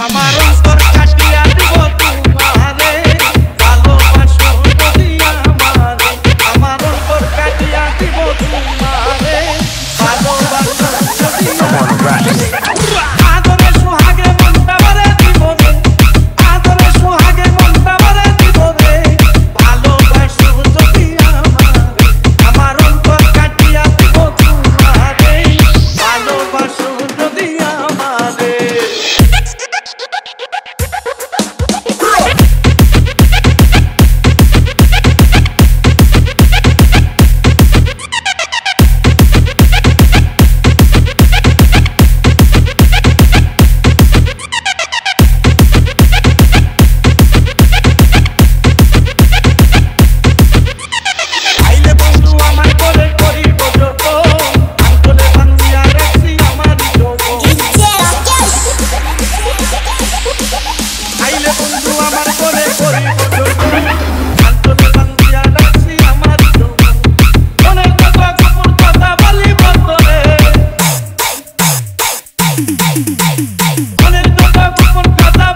আমার অন্তর কাটিয়া দিব তোমারে ভালোবাসো যদি আমারে আমার অন্তর কাটিয়া দিব তোমারে ভালোবাসো যদি আমারে আদরে সোহাগে মনটা ভরে দিব রে আদরে সোহাগে মনটা ভরে দিব রে ভালোবাসো যদি আমারে আমার অন্তর কাটিয়া দিব তোমারে ভালোবাসো যদি আমারে মনের কথা গোপন কথা